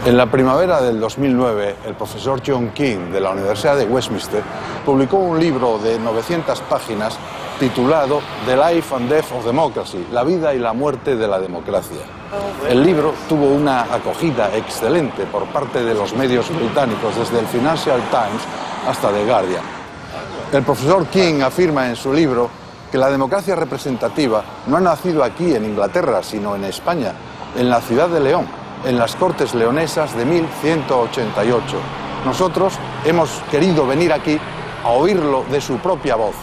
En la primavera del 2009, el profesor John King de la Universidad de Westminster publicó un libro de 900 páginas titulado The Life and Death of Democracy, la vida y la muerte de la democracia. El libro tuvo una acogida excelente por parte de los medios británicos, desde el Financial Times hasta The Guardian. El profesor King afirma en su libro que la democracia representativa no ha nacido aquí en Inglaterra, sino en España, en la ciudad de León, en las Cortes Leonesas de 1188. Nosotros hemos querido venir aquí a oírlo de su propia voz.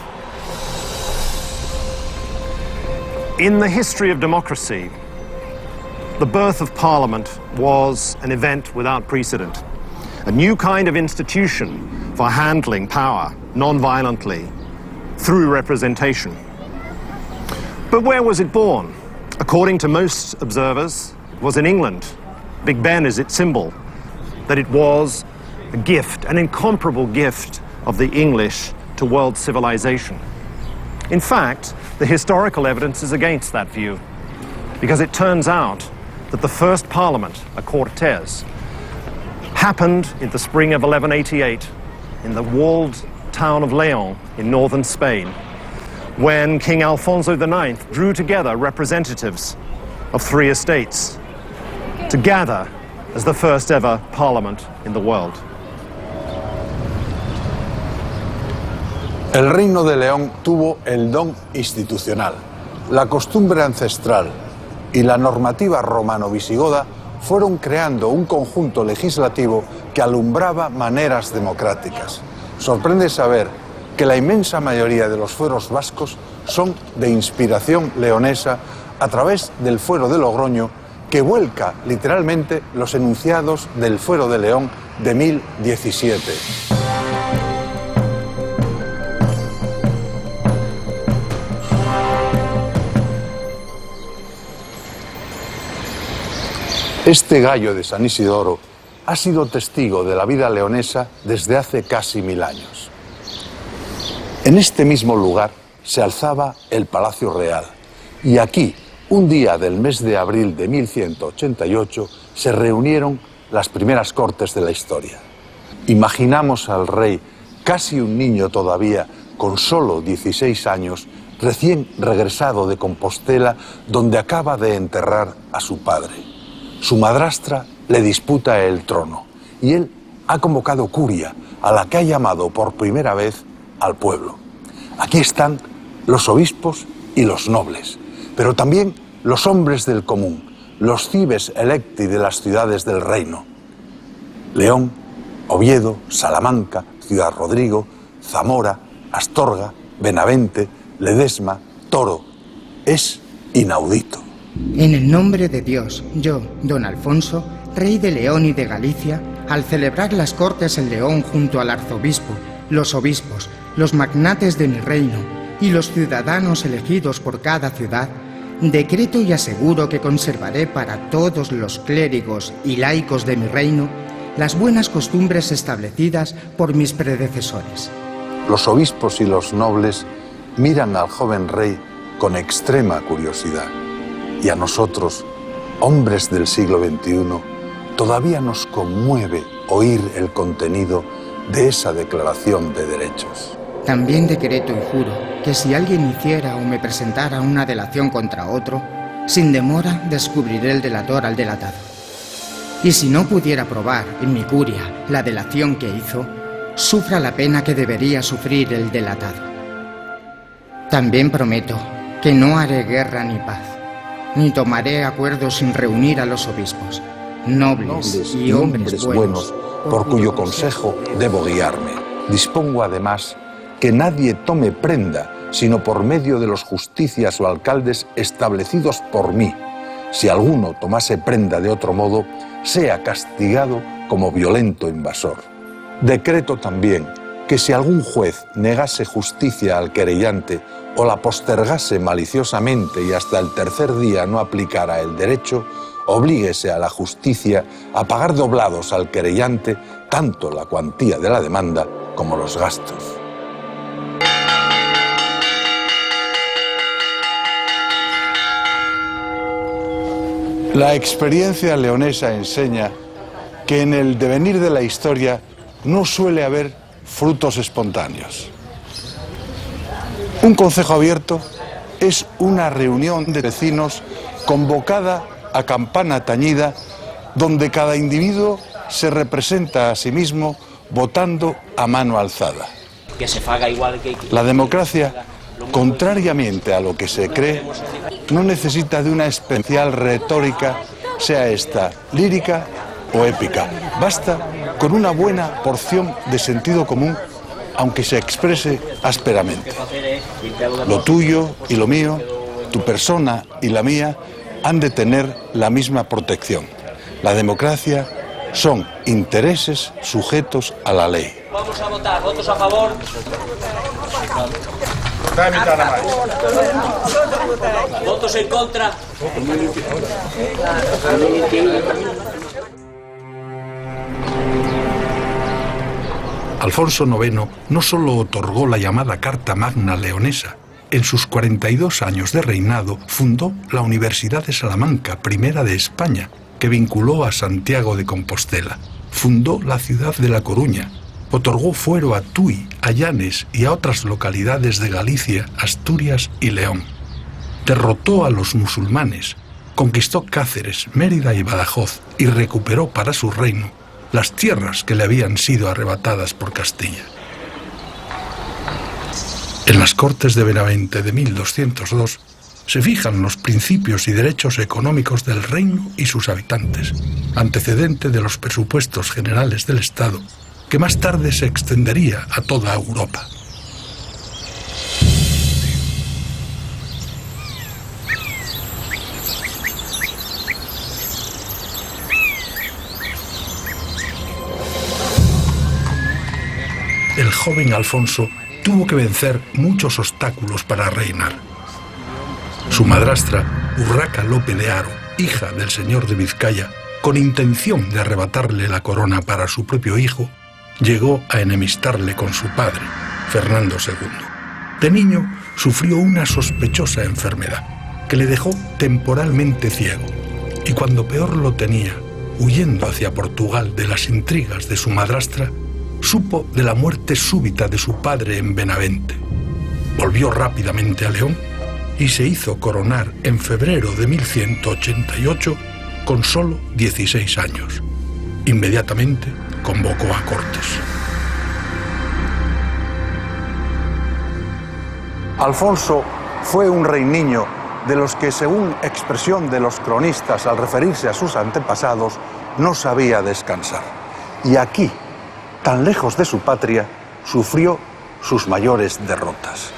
In the history of democracy, the birth of Parliament was an event without precedent. A new kind of institution for handling power non-violently through representation. But where was it born? According to most observers, it was in England. Big Ben is its symbol. That it was a gift, an incomparable gift of the English to world civilization. In fact, the historical evidence is against that view, because it turns out that the first Parliament, a Cortes, happened in the spring of 1188 in the walled town of León in northern Spain, when King Alfonso IX drew together representatives of 3 estates to gather as the first ever Parliament in the world. El Reino de León tuvo el don institucional, la costumbre ancestral y la normativa romano-visigoda fueron creando un conjunto legislativo que alumbraba maneras democráticas. Sorprende saber que la inmensa mayoría de los fueros vascos son de inspiración leonesa a través del fuero de Logroño, que vuelca literalmente los enunciados del fuero de León de 1017. Este gallo de San Isidoro ha sido testigo de la vida leonesa desde hace casi 1000 años. En este mismo lugar se alzaba el Palacio Real y aquí, un día del mes de abril de 1188, se reunieron las primeras cortes de la historia. Imaginamos al rey, casi un niño todavía, con solo 16 años, recién regresado de Compostela, donde acaba de enterrar a su padre. Su madrastra le disputa el trono y él ha convocado curia, a la que ha llamado por primera vez al pueblo. Aquí están los obispos y los nobles, pero también los hombres del común, los cibes electi de las ciudades del reino. León, Oviedo, Salamanca, Ciudad Rodrigo, Zamora, Astorga, Benavente, Ledesma, Toro. Es inaudito. En el nombre de Dios, yo, don Alfonso, rey de León y de Galicia, al celebrar las Cortes en León junto al arzobispo, los obispos, los magnates de mi reino y los ciudadanos elegidos por cada ciudad, decreto y aseguro que conservaré para todos los clérigos y laicos de mi reino las buenas costumbres establecidas por mis predecesores. Los obispos y los nobles miran al joven rey con extrema curiosidad. Y a nosotros, hombres del siglo XXI, todavía nos conmueve oír el contenido de esa declaración de derechos. También decreto y juro que si alguien hiciera o me presentara una delación contra otro, sin demora descubriré el delator al delatado. Y si no pudiera probar en mi curia la delación que hizo, sufra la pena que debería sufrir el delatado. También prometo que no haré guerra ni paz, ni tomaré acuerdos sin reunir a los obispos, nobles y hombres buenos, por cuyo consejo debo guiarme. Dispongo además que nadie tome prenda, sino por medio de los justicias o alcaldes establecidos por mí. Si alguno tomase prenda de otro modo, sea castigado como violento invasor. Decreto también que si algún juez negase justicia al querellante o la postergase maliciosamente y hasta el 3er día no aplicara el derecho, oblíguese a la justicia a pagar doblados al querellante tanto la cuantía de la demanda como los gastos. La experiencia leonesa enseña que en el devenir de la historia no suele haber frutos espontáneos. Un concejo abierto es una reunión de vecinos convocada a campana tañida, donde cada individuo se representa a sí mismo votando a mano alzada. Que se faga igual que... La democracia, contrariamente a lo que se cree, no necesita de una especial retórica, sea esta lírica o épica. Basta con una buena porción de sentido común, aunque se exprese ásperamente. Lo tuyo y lo mío, tu persona y la mía, han de tener la misma protección. La democracia son intereses sujetos a la ley. Vamos a votar, votos a favor. Votos en contra. Alfonso IX no solo otorgó la llamada Carta Magna Leonesa. En sus 42 años de reinado fundó la Universidad de Salamanca, primera de España, que vinculó a Santiago de Compostela. Fundó la ciudad de La Coruña. Otorgó fuero a Tui, a Llanes y a otras localidades de Galicia, Asturias y León. Derrotó a los musulmanes, conquistó Cáceres, Mérida y Badajoz y recuperó para su reino las tierras que le habían sido arrebatadas por Castilla. En las Cortes de Benavente de 1202 se fijan los principios y derechos económicos del reino y sus habitantes, antecedente de los presupuestos generales del Estado, que más tarde se extendería a toda Europa. El joven Alfonso tuvo que vencer muchos obstáculos para reinar. Su madrastra, Urraca Lope de Haro, hija del señor de Vizcaya, con intención de arrebatarle la corona para su propio hijo, llegó a enemistarle con su padre, Fernando II. De niño sufrió una sospechosa enfermedad que le dejó temporalmente ciego, y cuando peor lo tenía, huyendo hacia Portugal de las intrigas de su madrastra, supo de la muerte súbita de su padre en Benavente. Volvió rápidamente a León y se hizo coronar en febrero de 1188 con solo 16 años. Inmediatamente convocó a Cortes. Alfonso fue un rey niño de los que, según expresión de los cronistas al referirse a sus antepasados, no sabía descansar. Y aquí, tan lejos de su patria, sufrió sus mayores derrotas.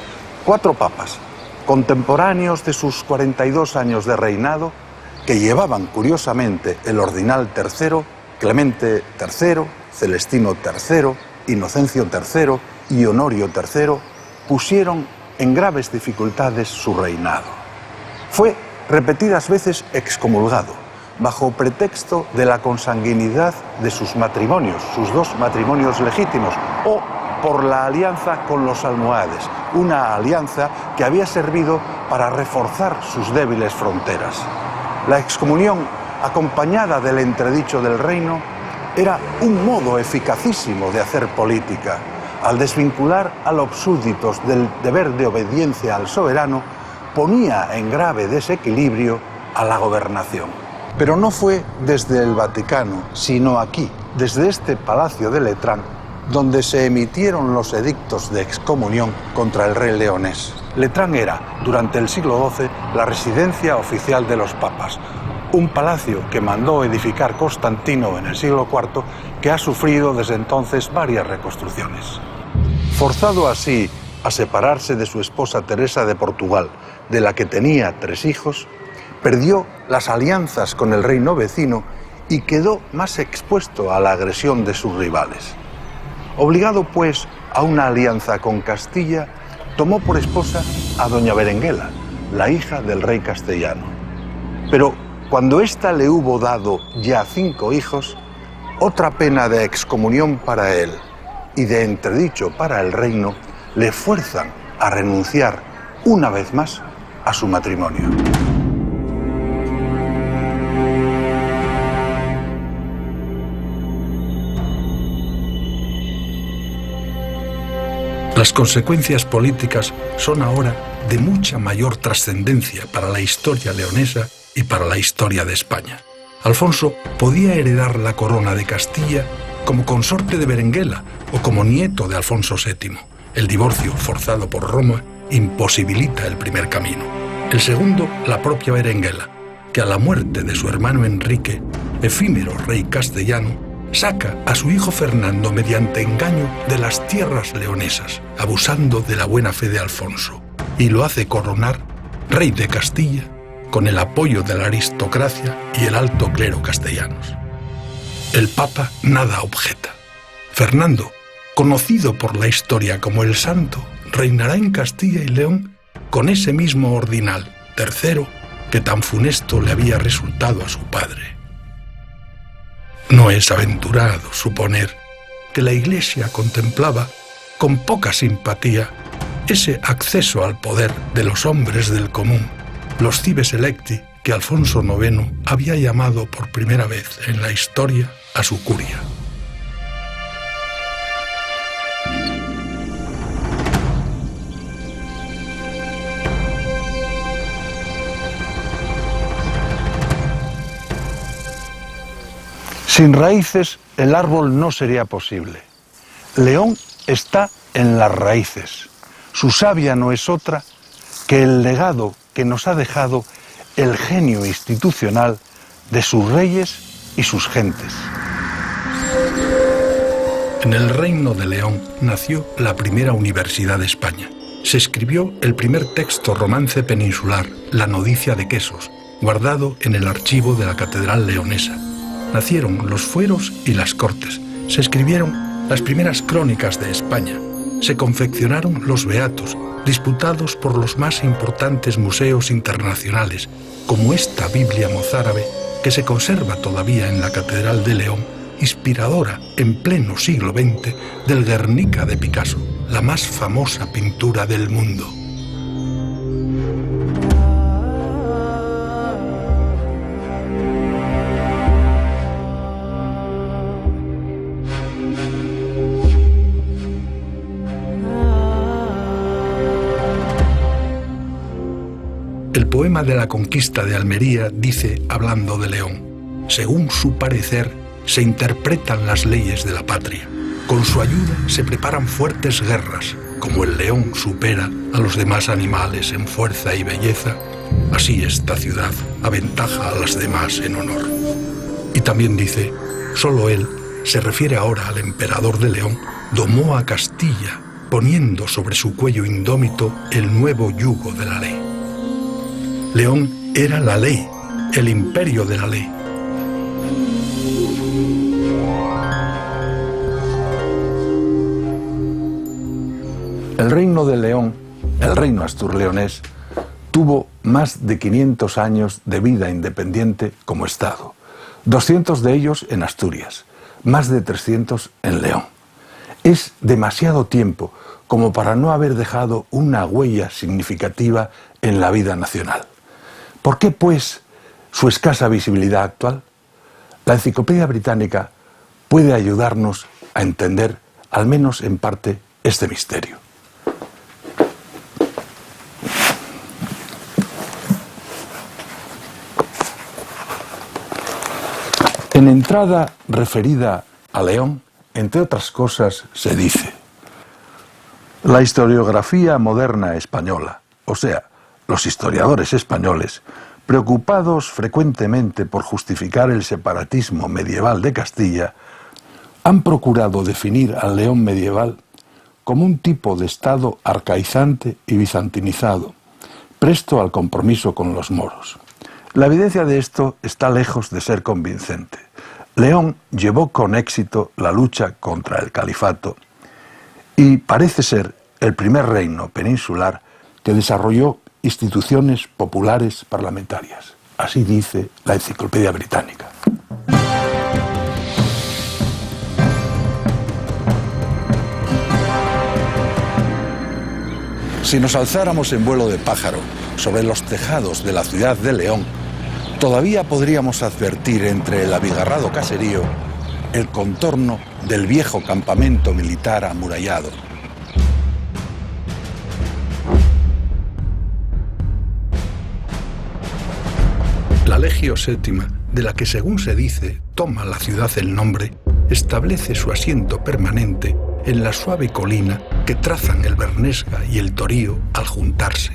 4 papas, contemporáneos de sus 42 años de reinado, que llevaban curiosamente el ordinal III, Clemente III, Celestino III, Inocencio III y Honorio III, pusieron en graves dificultades su reinado. Fue repetidas veces excomulgado, bajo pretexto de la consanguinidad de sus matrimonios, sus 2 matrimonios legítimos, o por la alianza con los almohades, una alianza que había servido para reforzar sus débiles fronteras. La excomunión, acompañada del entredicho del reino, era un modo eficacísimo de hacer política, al desvincular a los súbditos del deber de obediencia al soberano, ponía en grave desequilibrio a la gobernación. Pero no fue desde el Vaticano, sino aquí, desde este Palacio de Letrán, donde se emitieron los edictos de excomunión contra el rey leonés. Letrán era, durante el siglo XII, la residencia oficial de los papas, un palacio que mandó edificar Constantino en el siglo IV, que ha sufrido desde entonces varias reconstrucciones. Forzado así a separarse de su esposa Teresa de Portugal, de la que tenía 3 hijos, perdió las alianzas con el reino vecino y quedó más expuesto a la agresión de sus rivales. Obligado, pues, a una alianza con Castilla, tomó por esposa a doña Berenguela, la hija del rey castellano. Pero cuando ésta le hubo dado ya 5 hijos, otra pena de excomunión para él y de entredicho para el reino le fuerzan a renunciar una vez más a su matrimonio. Las consecuencias políticas son ahora de mucha mayor trascendencia para la historia leonesa y para la historia de España. Alfonso podía heredar la corona de Castilla como consorte de Berenguela o como nieto de Alfonso VII. El divorcio forzado por Roma imposibilita el primer camino. El segundo, la propia Berenguela, que a la muerte de su hermano Enrique, efímero rey castellano, saca a su hijo Fernando mediante engaño de las tierras leonesas, abusando de la buena fe de Alfonso, y lo hace coronar rey de Castilla con el apoyo de la aristocracia y el alto clero castellanos. El Papa nada objeta. Fernando, conocido por la historia como el Santo, reinará en Castilla y León con ese mismo ordinal, tercero, que tan funesto le había resultado a su padre. No es aventurado suponer que la Iglesia contemplaba con poca simpatía ese acceso al poder de los hombres del común, los cives electi que Alfonso IX había llamado por primera vez en la historia a su curia. Sin raíces, el árbol no sería posible. León está en las raíces. Su savia no es otra que el legado que nos ha dejado el genio institucional de sus reyes y sus gentes. En el Reino de León nació la primera universidad de España. Se escribió el primer texto romance peninsular, La Noticia de Quesos, guardado en el archivo de la Catedral Leonesa. Nacieron los fueros y las cortes. Se escribieron las primeras crónicas de España. Se confeccionaron los beatos, disputados por los más importantes museos internacionales, como esta Biblia mozárabe que se conserva todavía en la Catedral de León, inspiradora en pleno siglo XX del Guernica de Picasso, la más famosa pintura del mundo. El poema de la conquista de Almería dice, hablando de León, según su parecer, se interpretan las leyes de la patria. Con su ayuda se preparan fuertes guerras. Como el león supera a los demás animales en fuerza y belleza, así esta ciudad aventaja a las demás en honor. Y también dice, solo él, se refiere ahora al emperador de León, domó a Castilla, poniendo sobre su cuello indómito el nuevo yugo de la ley. León era la ley, el imperio de la ley. El reino de León, el reino asturleonés, tuvo más de 500 años de vida independiente como Estado, 200 de ellos en Asturias, más de 300 en León. Es demasiado tiempo como para no haber dejado una huella significativa en la vida nacional. ¿Por qué, pues, su escasa visibilidad actual? La Enciclopedia Británica puede ayudarnos a entender, al menos en parte, este misterio. En entrada referida a León, entre otras cosas, se dice: la historiografía moderna española, o sea, los historiadores españoles, preocupados frecuentemente por justificar el separatismo medieval de Castilla, han procurado definir al León medieval como un tipo de Estado arcaizante y bizantinizado, presto al compromiso con los moros. La evidencia de esto está lejos de ser convincente. León llevó con éxito la lucha contra el califato y parece ser el primer reino peninsular que desarrolló instituciones populares parlamentarias. Así dice la Enciclopedia Británica. Si nos alzáramos en vuelo de pájaro sobre los tejados de la ciudad de León, todavía podríamos advertir entre el abigarrado caserío el contorno del viejo campamento militar amurallado. Regio VII, de la que según se dice toma la ciudad el nombre, establece su asiento permanente en la suave colina que trazan el Bernesga y el Torío al juntarse.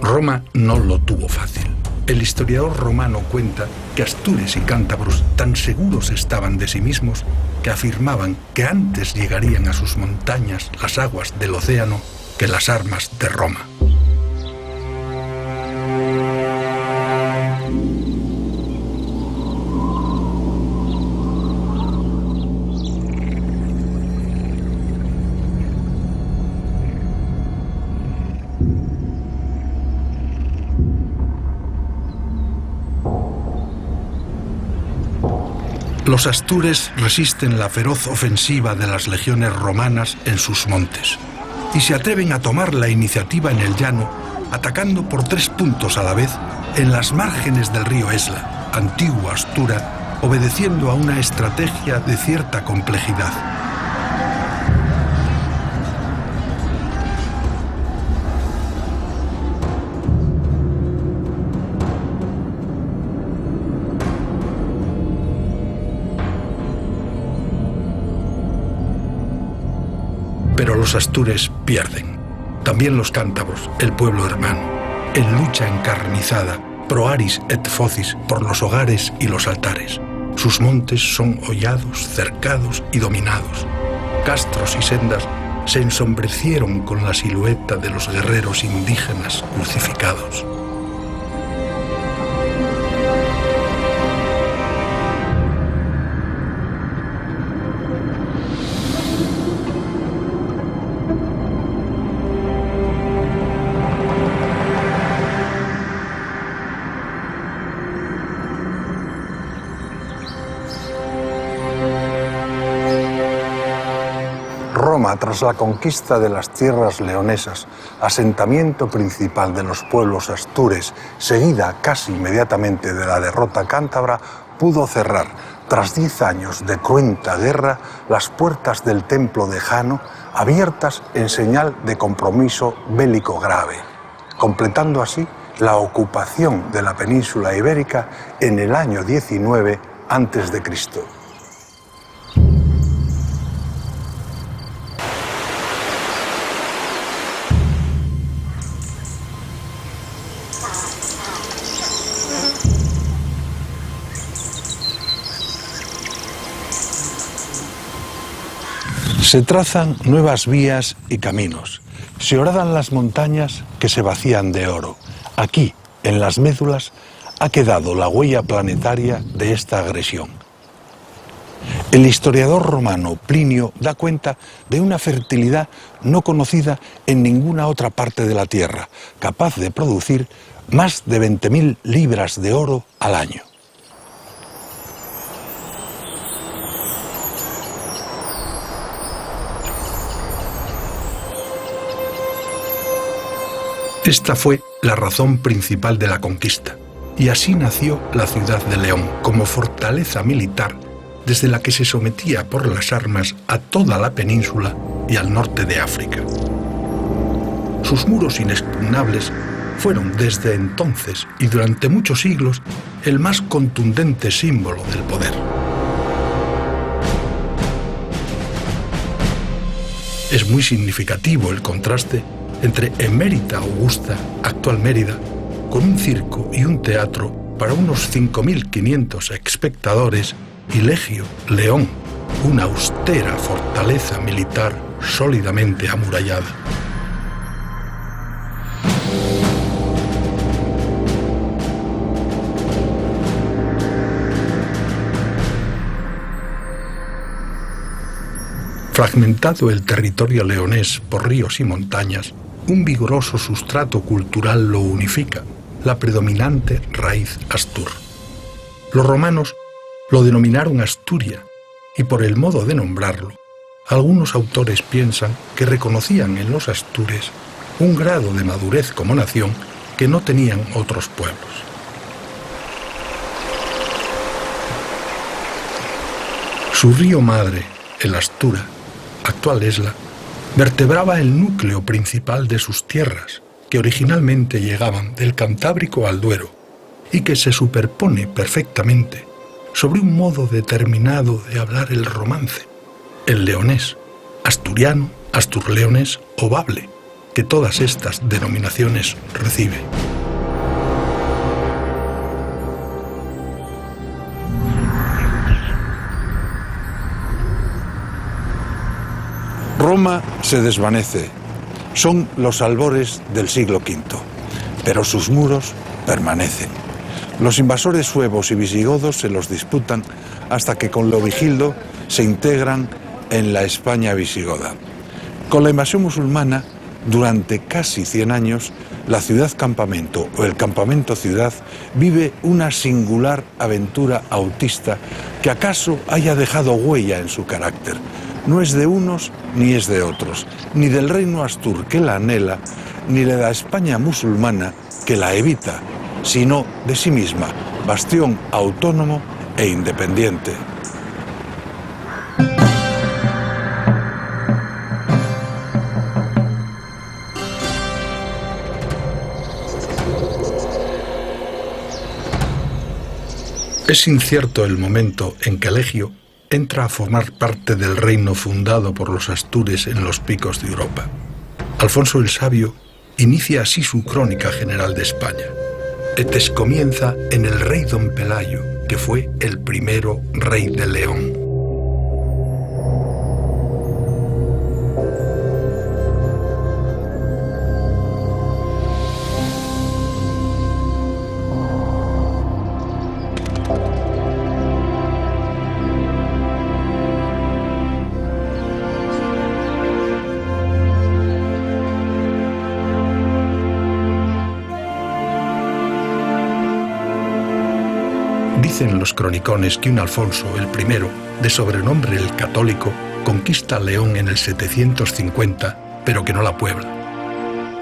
Roma no lo tuvo fácil. El historiador romano cuenta que astures y cántabros tan seguros estaban de sí mismos que afirmaban que antes llegarían a sus montañas las aguas del océano que las armas de Roma. Los astures resisten la feroz ofensiva de las legiones romanas en sus montes y se atreven a tomar la iniciativa en el llano, atacando por 3 puntos a la vez en las márgenes del río Esla, antigua Astura, obedeciendo a una estrategia de cierta complejidad. Pero los astures pierden. También los cántabros, el pueblo hermano, en lucha encarnizada, pro aris et focis, por los hogares y los altares. Sus montes son hollados, cercados y dominados. Castros y sendas se ensombrecieron con la silueta de los guerreros indígenas crucificados. Roma, tras la conquista de las tierras leonesas, asentamiento principal de los pueblos astures, seguida casi inmediatamente de la derrota cántabra, pudo cerrar, tras 10 años de cruenta guerra, las puertas del templo de Jano, abiertas en señal de compromiso bélico grave, completando así la ocupación de la península ibérica en el año 19 a.C. Se trazan nuevas vías y caminos. Se horadan las montañas que se vacían de oro. Aquí, en las médulas, ha quedado la huella planetaria de esta agresión. El historiador romano Plinio da cuenta de una fertilidad no conocida en ninguna otra parte de la Tierra, capaz de producir más de 20.000 libras de oro al año. Esta fue la razón principal de la conquista, y así nació la ciudad de León como fortaleza militar desde la que se sometía por las armas a toda la península y al norte de África. Sus muros inexpugnables fueron desde entonces y durante muchos siglos el más contundente símbolo del poder. Es muy significativo el contraste entre Emérita Augusta, actual Mérida, con un circo y un teatro para unos 5.500 espectadores, y Legio, León, una austera fortaleza militar sólidamente amurallada. Fragmentado el territorio leonés por ríos y montañas, un vigoroso sustrato cultural lo unifica, la predominante raíz astur. Los romanos lo denominaron Asturia, y por el modo de nombrarlo, algunos autores piensan que reconocían en los astures un grado de madurez como nación que no tenían otros pueblos. Su río madre, el Astura, actual Esla, vertebraba el núcleo principal de sus tierras, que originalmente llegaban del Cantábrico al Duero, y que se superpone perfectamente sobre un modo determinado de hablar el romance, el leonés, asturiano, asturleonés o bable, que todas estas denominaciones recibe. Roma se desvanece. Son los albores del siglo V, pero sus muros permanecen. Los invasores suevos y visigodos se los disputan hasta que con Leovigildo se integran en la España visigoda. Con la invasión musulmana, durante casi 100 años, la ciudad-campamento o el campamento-ciudad vive una singular aventura autista que acaso haya dejado huella en su carácter. No es de unos ni es de otros, ni del reino astur que la anhela, ni de la España musulmana que la evita, sino de sí misma, bastión autónomo e independiente. Es incierto el momento en que Elegio entra a formar parte del reino fundado por los astures en los picos de Europa. Alfonso el Sabio inicia así su crónica general de España. Etes comienza en el rey don Pelayo, que fue el primero rey de León. Dicen los cronicones que un Alfonso, el primero, de sobrenombre el Católico, conquista León en el 750, pero que no la puebla.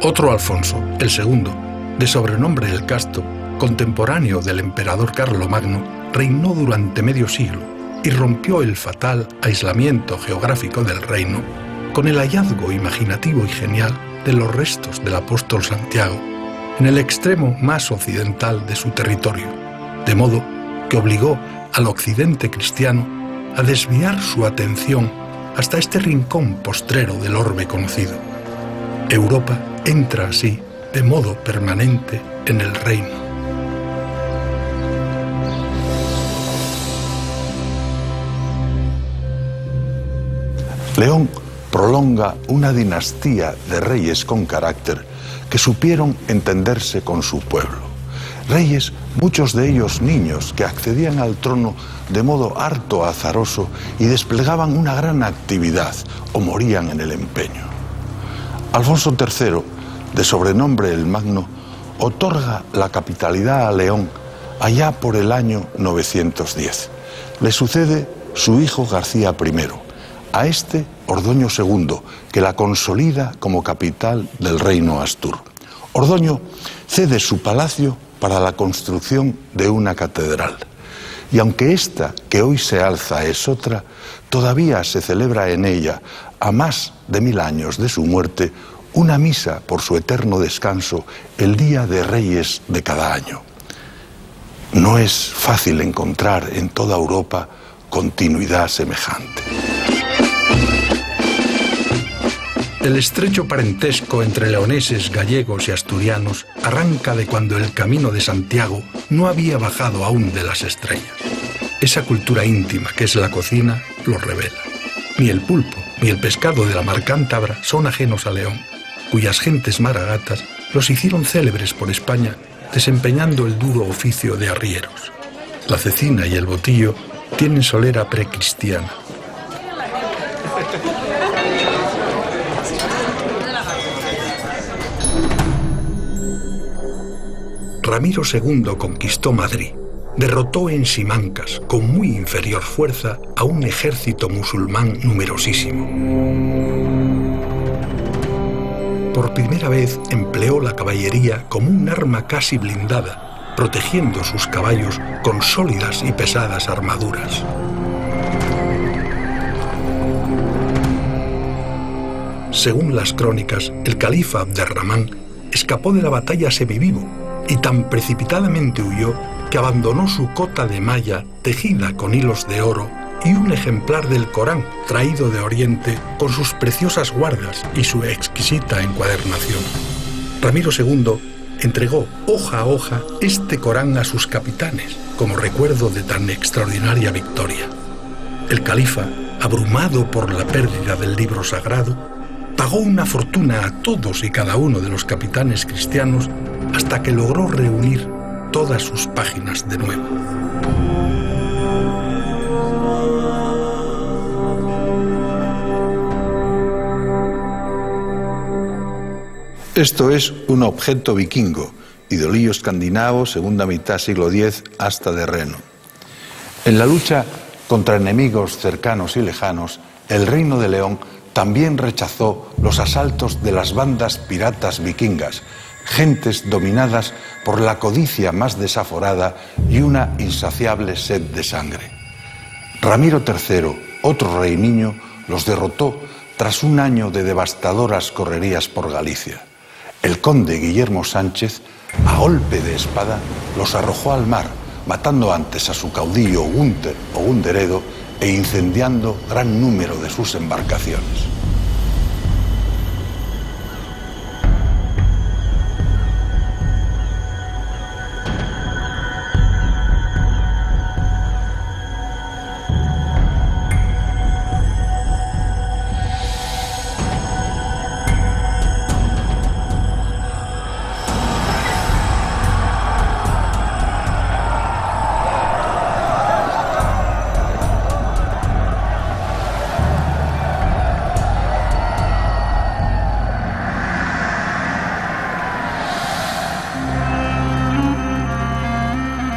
Otro Alfonso, el segundo, de sobrenombre el Casto, contemporáneo del emperador Carlomagno, reinó durante medio siglo y rompió el fatal aislamiento geográfico del reino con el hallazgo imaginativo y genial de los restos del apóstol Santiago en el extremo más occidental de su territorio, de modo que obligó al occidente cristiano a desviar su atención hasta este rincón postrero del orbe conocido. Europa entra así de modo permanente en el reino. León prolonga una dinastía de reyes con carácter que supieron entenderse con su pueblo. Reyes, muchos de ellos niños, que accedían al trono de modo harto azaroso y desplegaban una gran actividad o morían en el empeño. Alfonso III, de sobrenombre el Magno, otorga la capitalidad a León allá por el año 910. Le sucede su hijo García I, a este Ordoño II, que la consolida como capital del reino astur. Ordoño cede su palacio para la construcción de una catedral. Y aunque esta que hoy se alza es otra, todavía se celebra en ella, a más de 1000 años de su muerte, una misa por su eterno descanso el Día de Reyes de cada año. No es fácil encontrar en toda Europa continuidad semejante. El estrecho parentesco entre leoneses, gallegos y asturianos arranca de cuando el camino de Santiago no había bajado aún de las estrellas. Esa cultura íntima que es la cocina lo revela. Ni el pulpo ni el pescado de la mar cántabra son ajenos a León, cuyas gentes maragatas los hicieron célebres por España desempeñando el duro oficio de arrieros. La cecina y el botillo tienen solera precristiana. Ramiro II conquistó Madrid, derrotó en Simancas con muy inferior fuerza a un ejército musulmán numerosísimo. Por primera vez empleó la caballería como un arma casi blindada, protegiendo sus caballos con sólidas y pesadas armaduras. Según las crónicas, el califa Abderramán escapó de la batalla semivivo y tan precipitadamente huyó que abandonó su cota de malla tejida con hilos de oro y un ejemplar del Corán traído de Oriente con sus preciosas guardas y su exquisita encuadernación. Ramiro II entregó hoja a hoja este Corán a sus capitanes como recuerdo de tan extraordinaria victoria. El califa, abrumado por la pérdida del libro sagrado, pagó una fortuna a todos y cada uno de los capitanes cristianos hasta que logró reunir todas sus páginas de nuevo. Esto es un objeto vikingo, idolillo escandinavo, segunda mitad siglo X hasta de Reno. En la lucha contra enemigos cercanos y lejanos, el Reino de León también rechazó los asaltos de las bandas piratas vikingas, gentes dominadas por la codicia más desaforada y una insaciable sed de sangre. Ramiro III, otro rey niño, los derrotó tras un año de devastadoras correrías por Galicia. El conde Guillermo Sánchez, a golpe de espada, los arrojó al mar, matando antes a su caudillo Gunther o Gunderedo e incendiando gran número de sus embarcaciones.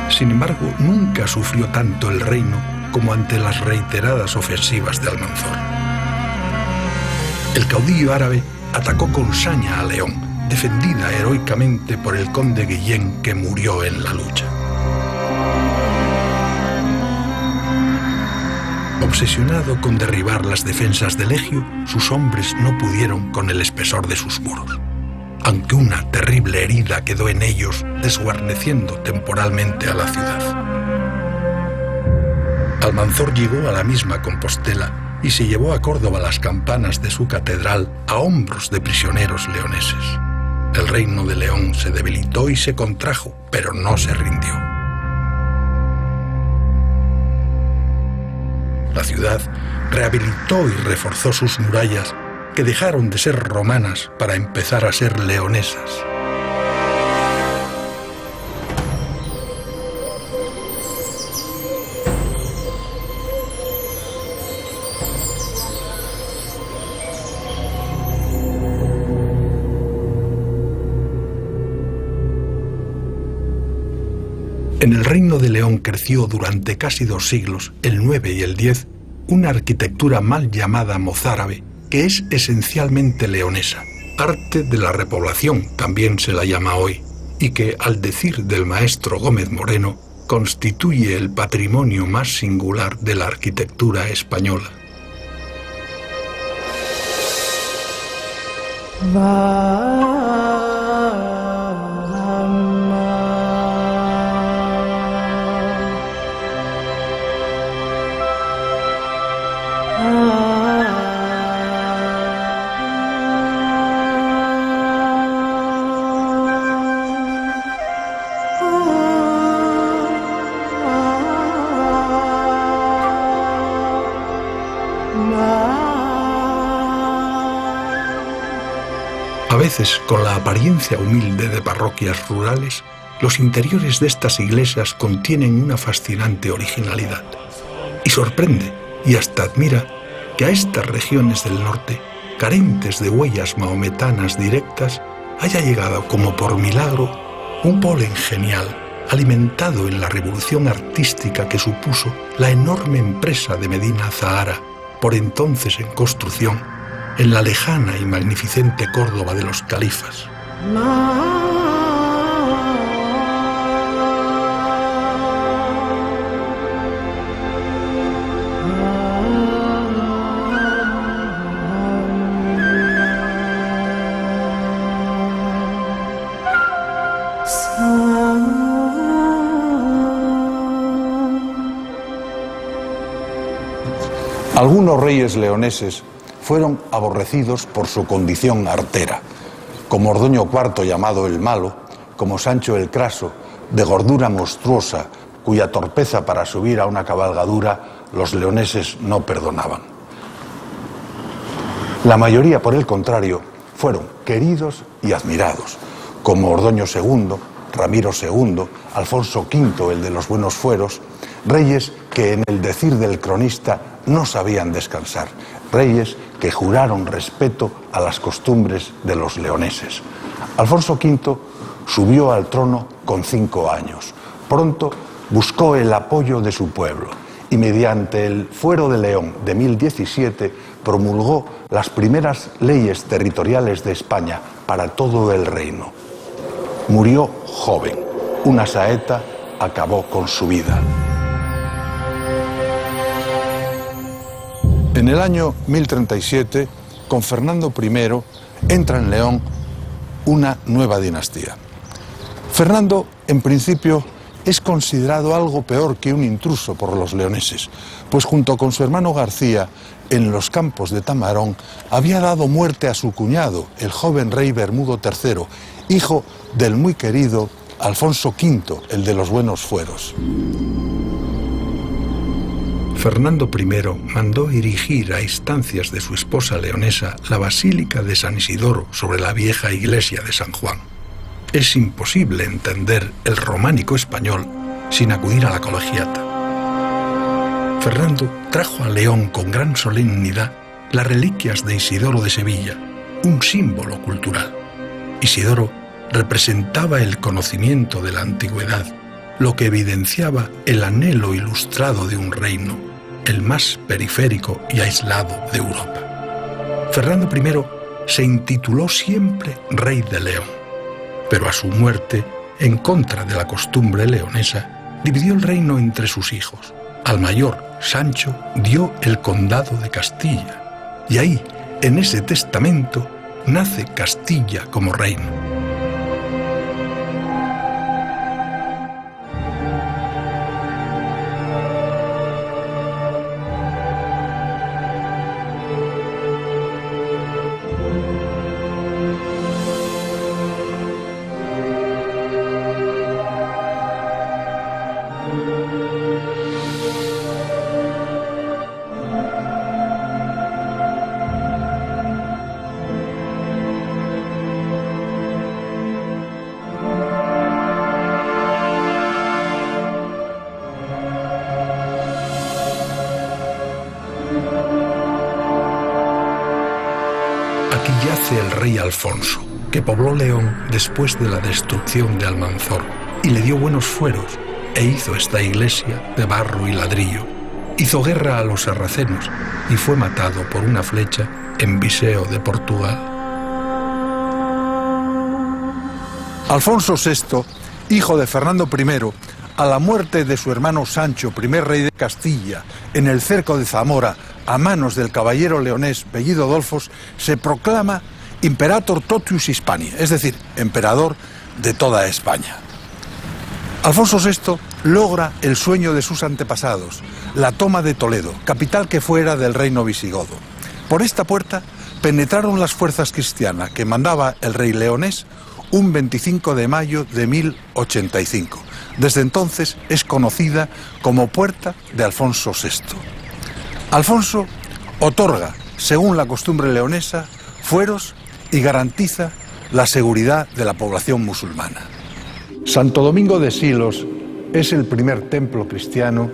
Sin embargo, nunca sufrió tanto el reino como ante las reiteradas ofensivas de Almanzor. El caudillo árabe atacó con saña a León, defendida heroicamente por el conde Guillén, que murió en la lucha. Obsesionado con derribar las defensas del Egio, sus hombres no pudieron con el espesor de sus muros, aunque una terrible herida quedó en ellos, desguarneciendo temporalmente a la ciudad. Almanzor llegó a la misma Compostela y se llevó a Córdoba las campanas de su catedral a hombros de prisioneros leoneses. El reino de León se debilitó y se contrajo, pero no se rindió. La ciudad rehabilitó y reforzó sus murallas, que dejaron de ser romanas para empezar a ser leonesas. En el Reino de León creció durante casi 2 siglos, el 9 y el 10, una arquitectura mal llamada mozárabe, que es esencialmente leonesa, arte de la repoblación también se la llama hoy, y que, al decir del maestro Gómez Moreno, constituye el patrimonio más singular de la arquitectura española. A veces, con la apariencia humilde de parroquias rurales, los interiores de estas iglesias contienen una fascinante originalidad. Y sorprende, y hasta admira, que a estas regiones del norte, carentes de huellas mahometanas directas, haya llegado como por milagro un polen genial, alimentado en la revolución artística que supuso la enorme empresa de Medina Zahara, por entonces en construcción, en la lejana y magnificente Córdoba de los califas. Algunos reyes leoneses fueron aborrecidos por su condición artera, como Ordoño IV, llamado el Malo, como Sancho el Craso, de gordura monstruosa, cuya torpeza para subir a una cabalgadura los leoneses no perdonaban. La mayoría, por el contrario, fueron queridos y admirados, como Ordoño II, Ramiro II, Alfonso V, el de los buenos fueros, reyes que en el decir del cronista no sabían descansar, reyes que juraron respeto a las costumbres de los leoneses. Alfonso V subió al trono con 5 años. Pronto buscó el apoyo de su pueblo y mediante el Fuero de León de 1017 promulgó las primeras leyes territoriales de España para todo el reino. Murió joven. Una saeta acabó con su vida. En el año 1037, con Fernando I, entra en León una nueva dinastía. Fernando, en principio, es considerado algo peor que un intruso por los leoneses, pues junto con su hermano García, en los campos de Tamarón, había dado muerte a su cuñado, el joven rey Bermudo III, hijo del muy querido Alfonso V, el de los buenos fueros. Fernando I mandó erigir a instancias de su esposa leonesa la Basílica de San Isidoro sobre la vieja iglesia de San Juan. Es imposible entender el románico español sin acudir a la colegiata. Fernando trajo a León con gran solemnidad las reliquias de Isidoro de Sevilla, un símbolo cultural. Isidoro representaba el conocimiento de la antigüedad, lo que evidenciaba el anhelo ilustrado de un reino, el más periférico y aislado de Europa. Fernando I se intituló siempre Rey de León, pero a su muerte, en contra de la costumbre leonesa, dividió el reino entre sus hijos. Al mayor, Sancho, dio el condado de Castilla, y ahí, en ese testamento, nace Castilla como reino. Aquí yace el rey Alfonso, que pobló León después de la destrucción de Almanzor, y le dio buenos fueros, e hizo esta iglesia de barro y ladrillo. Hizo guerra a los sarracenos, y fue matado por una flecha en Viseu de Portugal. Alfonso VI, hijo de Fernando I, a la muerte de su hermano Sancho, primer rey de Castilla, en el cerco de Zamora, a manos del caballero leonés Bellido Dolfos, se proclama Imperator totius Hispaniae, es decir, emperador de toda España. Alfonso VI logra el sueño de sus antepasados, la toma de Toledo, capital que fuera del reino visigodo. Por esta puerta penetraron las fuerzas cristianas que mandaba el rey leonés un 25 de mayo de 1085. Desde entonces es conocida como Puerta de Alfonso VI. Alfonso otorga, según la costumbre leonesa, fueros y garantiza la seguridad de la población musulmana. Santo Domingo de Silos es el primer templo cristiano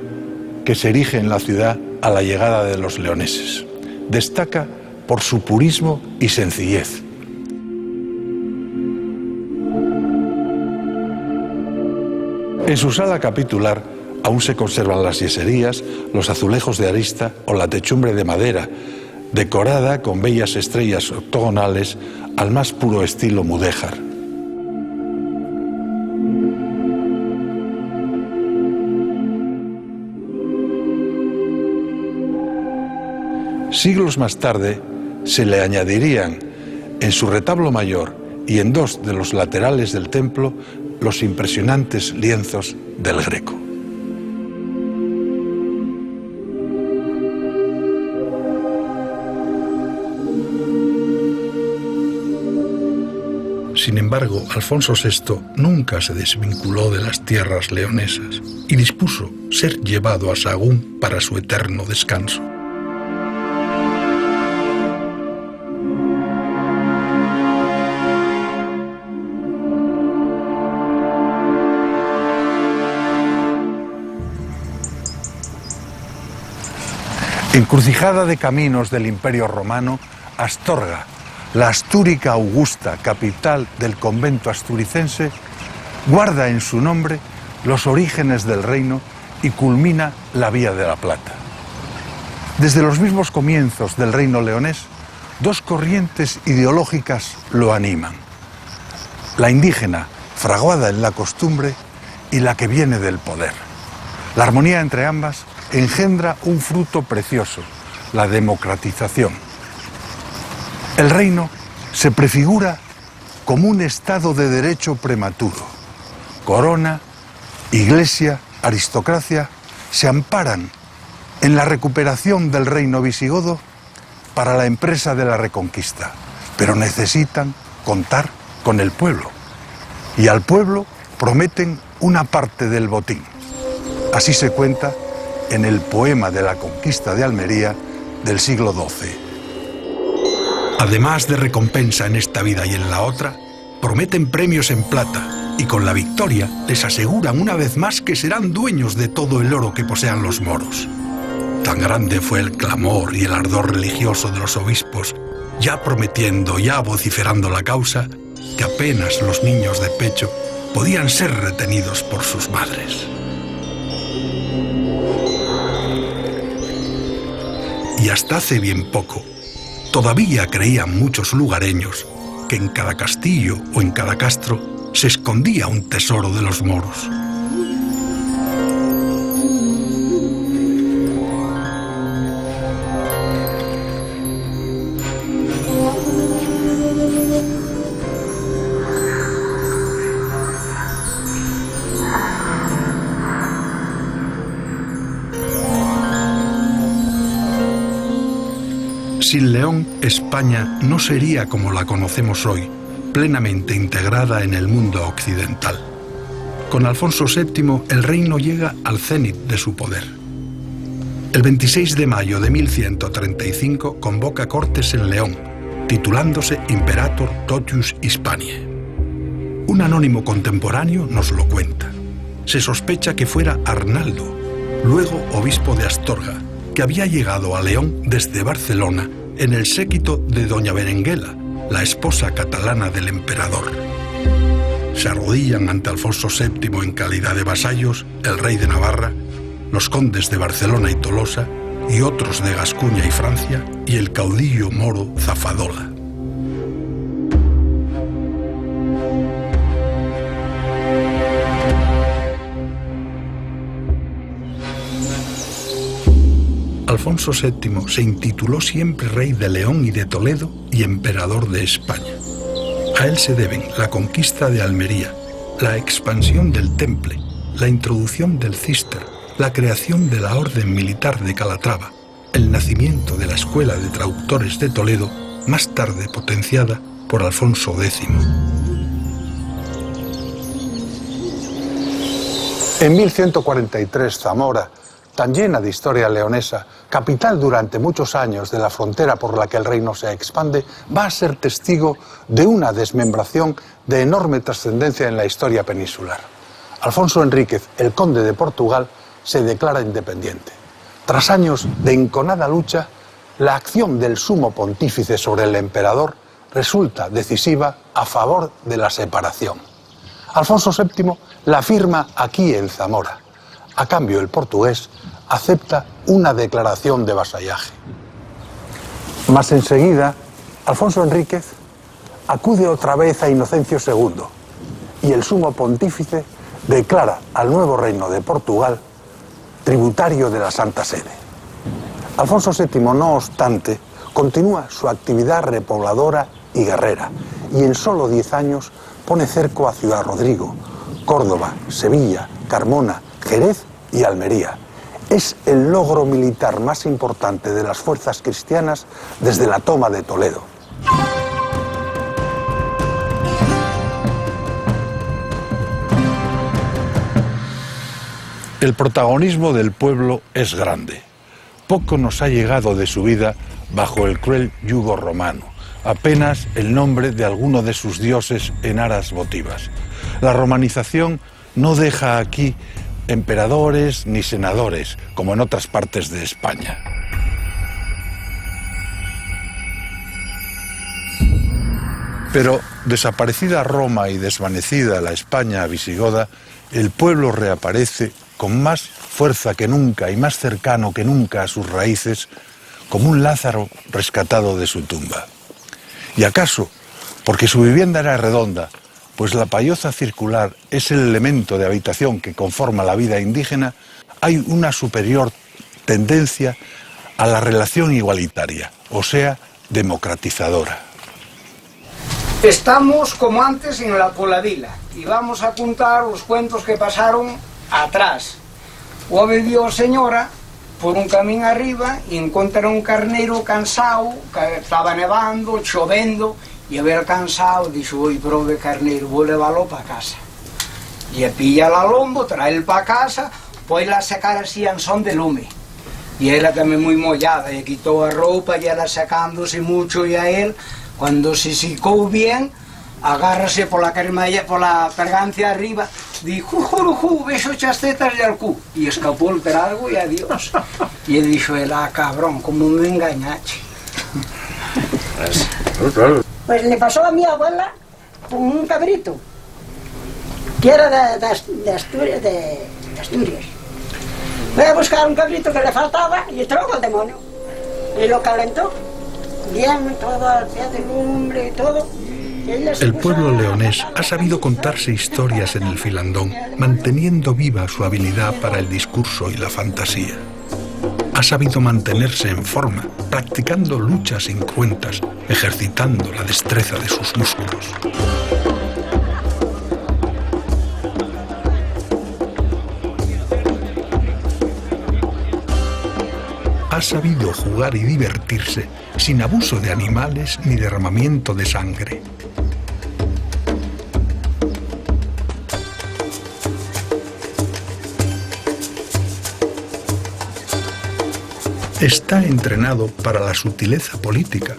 que se erige en la ciudad a la llegada de los leoneses. Destaca por su purismo y sencillez. En su sala capitular aún se conservan las yeserías, los azulejos de arista o la techumbre de madera, decorada con bellas estrellas octogonales al más puro estilo mudéjar. Siglos más tarde se le añadirían en su retablo mayor y en dos de los laterales del templo los impresionantes lienzos del Greco. Sin embargo, Alfonso VI nunca se desvinculó de las tierras leonesas y dispuso ser llevado a Sahagún para su eterno descanso. Encrucijada de caminos del Imperio Romano, Astorga, la Astúrica Augusta, capital del convento asturicense, guarda en su nombre los orígenes del reino y culmina la Vía de la Plata. Desde los mismos comienzos del reino leonés, dos corrientes ideológicas lo animan: la indígena, fraguada en la costumbre, y la que viene del poder. La armonía entre ambas engendra un fruto precioso, la democratización. El reino se prefigura como un estado de derecho prematuro. Corona, iglesia, aristocracia se amparan en la recuperación del reino visigodo para la empresa de la reconquista, pero necesitan contar con el pueblo, y al pueblo prometen una parte del botín. Así se cuenta en el poema de la conquista de Almería del siglo XII. Además de recompensa en esta vida y en la otra, prometen premios en plata y con la victoria les aseguran una vez más que serán dueños de todo el oro que posean los moros. Tan grande fue el clamor y el ardor religioso de los obispos, ya prometiendo, ya vociferando la causa, que apenas los niños de pecho podían ser retenidos por sus madres. Y hasta hace bien poco, todavía creían muchos lugareños que en cada castillo o en cada castro se escondía un tesoro de los moros. Sin León, España no sería como la conocemos hoy, plenamente integrada en el mundo occidental. Con Alfonso VII, el reino llega al cénit de su poder. El 26 de mayo de 1135 convoca cortes en León, titulándose Imperator Totius Hispaniae. Un anónimo contemporáneo nos lo cuenta. Se sospecha que fuera Arnaldo, luego obispo de Astorga, que había llegado a León desde Barcelona en el séquito de doña Berenguela, la esposa catalana del emperador. Se arrodillan ante Alfonso VII en calidad de vasallos el rey de Navarra, los condes de Barcelona y Tolosa, y otros de Gascuña y Francia, y el caudillo moro Zafadola. Alfonso VII se intituló siempre rey de León y de Toledo y emperador de España. A él se deben la conquista de Almería, la expansión del Temple, la introducción del Císter, la creación de la Orden Militar de Calatrava, el nacimiento de la Escuela de Traductores de Toledo, más tarde potenciada por Alfonso X. En 1143, Zamora, tan llena de historia leonesa, capital durante muchos años de la frontera por la que el reino se expande, va a ser testigo de una desmembración de enorme trascendencia en la historia peninsular. Alfonso Enríquez, el conde de Portugal, se declara independiente. Tras años de enconada lucha, la acción del sumo pontífice sobre el emperador resulta decisiva a favor de la separación. Alfonso VII la firma aquí en Zamora. A cambio, el portugués acepta una declaración de vasallaje. Mas enseguida, Alfonso Enríquez acude otra vez a Inocencio II y el sumo pontífice declara al nuevo reino de Portugal tributario de la Santa Sede. Alfonso VII, no obstante, continúa su actividad repobladora y guerrera y en solo 10 años pone cerco a Ciudad Rodrigo, Córdoba, Sevilla, Carmona, Jerez y Almería. Es el logro militar más importante de las fuerzas cristianas desde la toma de Toledo. El protagonismo del pueblo es grande. Poco nos ha llegado de su vida bajo el cruel yugo romano, apenas el nombre de alguno de sus dioses en aras votivas. La romanización no deja aquí emperadores ni senadores, como en otras partes de España. Pero desaparecida Roma y desvanecida la España visigoda, el pueblo reaparece con más fuerza que nunca y más cercano que nunca a sus raíces, como un Lázaro rescatado de su tumba. ¿Y acaso porque su vivienda era redonda, pues la payoza circular es el elemento de habitación que conforma la vida indígena, hay una superior tendencia a la relación igualitaria, o sea, democratizadora? Estamos como antes en la poladila y vamos a contar los cuentos que pasaron atrás. O vivió señora por un camín arriba y encontró un carnero cansado, que estaba nevando, chovendo, y a ver cansado, dijo, hoy prove carnero, voy a llevarlo para casa. Y pilla la lombo, trae para casa, pues la secar así en son de lume. Y era también muy mollada, y quitó la ropa, y era secándose mucho, y a él, cuando se secó bien, agárrase por la cremalla, por la pergancia arriba, dijo, jurujú, beso chastetas del cu, y escapó el trago y adiós. Y él dijo, cabrón, ¿cómo me engañaste? Pues le pasó a mi abuela con un cabrito, que era de Asturias. Voy a buscar un cabrito que le faltaba y trajo al demonio. Y lo calentó, bien, todo al pie de lumbre y todo. El pueblo leonés ha sabido contarse historias en el filandón, manteniendo viva su habilidad para el discurso y la fantasía. Ha sabido mantenerse en forma, practicando luchas incruentas, ejercitando la destreza de sus músculos. Ha sabido jugar y divertirse sin abuso de animales ni derramamiento de sangre. Está entrenado para la sutileza política,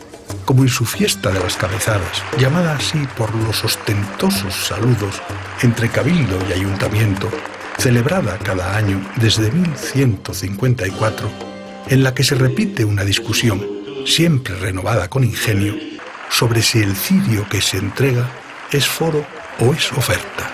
como en su fiesta de las cabezadas, llamada así por los ostentosos saludos entre cabildo y ayuntamiento, celebrada cada año desde 1154, en la que se repite una discusión, siempre renovada con ingenio, sobre si el cirio que se entrega es foro o es oferta.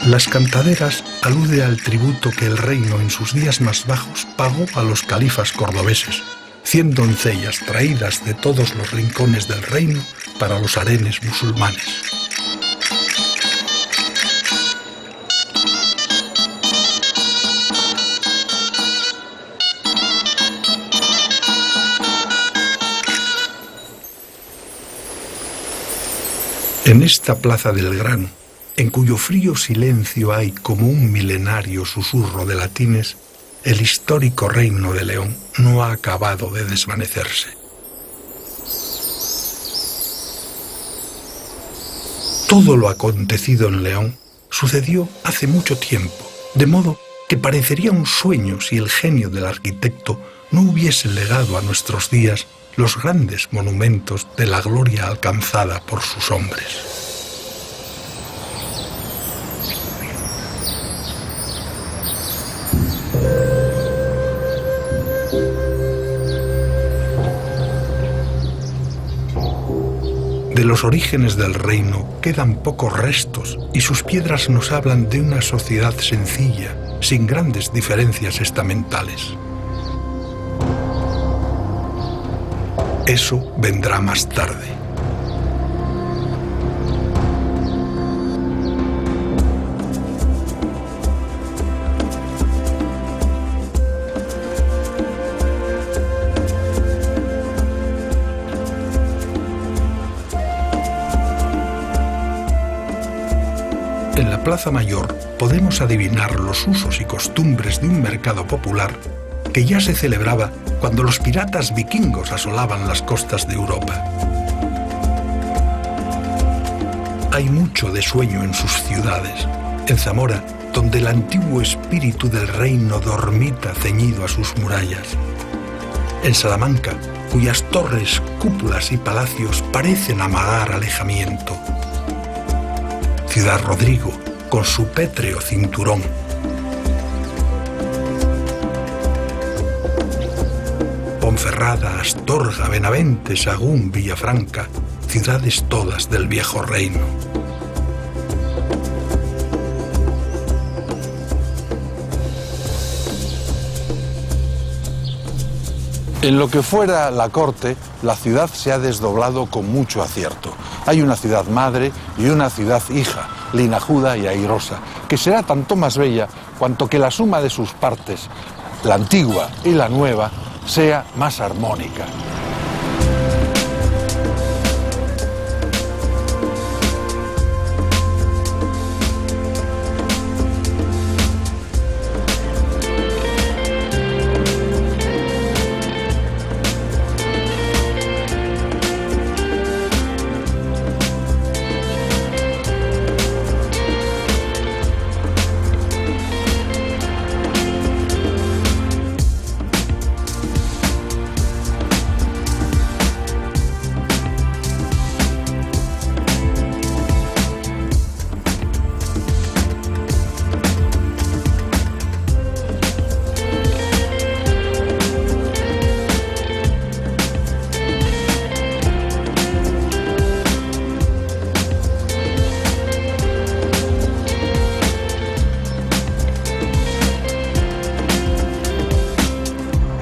Las cantaderas alude al tributo que el reino en sus días más bajos pagó a los califas cordobeses, 100 doncellas traídas de todos los rincones del reino para los harenes musulmanes. En esta plaza del grano, en cuyo frío silencio hay como un milenario susurro de latines, el histórico reino de León no ha acabado de desvanecerse. Todo lo acontecido en León sucedió hace mucho tiempo, de modo que parecería un sueño si el genio del arquitecto no hubiese legado a nuestros días los grandes monumentos de la gloria alcanzada por sus hombres. De los orígenes del reino quedan pocos restos y sus piedras nos hablan de una sociedad sencilla, sin grandes diferencias estamentales. Eso vendrá más tarde. En la Plaza Mayor podemos adivinar los usos y costumbres de un mercado popular que ya se celebraba cuando los piratas vikingos asolaban las costas de Europa. hay mucho de sueño en sus ciudades. En Zamora, donde el antiguo espíritu del reino dormita ceñido a sus murallas. En Salamanca, cuyas torres, cúpulas y palacios parecen amagar alejamiento. Ciudad Rodrigo, con su pétreo cinturón. Ponferrada, Astorga, Benavente, Sagún, Villafranca, ciudades todas del viejo reino. En lo que fuera la corte, la ciudad se ha desdoblado con mucho acierto. Hay una ciudad madre y una ciudad hija, linajuda y airosa, que será tanto más bella cuanto que la suma de sus partes, la antigua y la nueva, sea más armónica.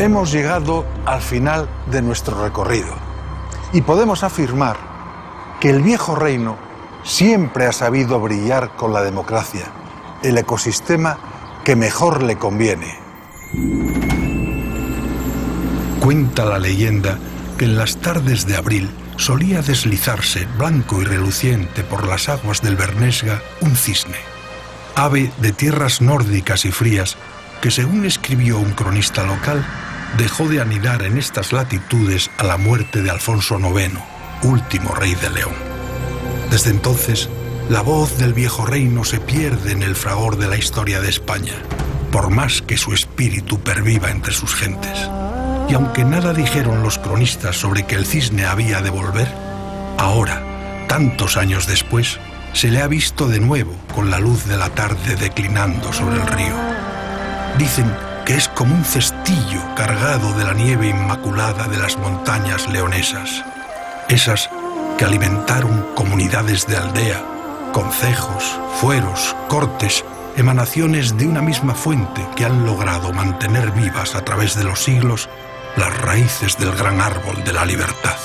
Hemos llegado al final de nuestro recorrido y podemos afirmar que el viejo reino siempre ha sabido brillar con la democracia, el ecosistema que mejor le conviene. Cuenta la leyenda que en las tardes de abril solía deslizarse, blanco y reluciente por las aguas del Bernesga, un cisne, ave de tierras nórdicas y frías que, según escribió un cronista local, dejó de anidar en estas latitudes a la muerte de Alfonso IX, último rey de León. Desde entonces, la voz del viejo reino se pierde en el fragor de la historia de España, por más que su espíritu perviva entre sus gentes. Y aunque nada dijeron los cronistas sobre que el cisne había de volver, ahora, tantos años después, se le ha visto de nuevo con la luz de la tarde declinando sobre el río. Dicen que es como un cestillo cargado de la nieve inmaculada de las montañas leonesas, esas que alimentaron comunidades de aldea, concejos, fueros, cortes, emanaciones de una misma fuente que han logrado mantener vivas a través de los siglos las raíces del gran árbol de la libertad.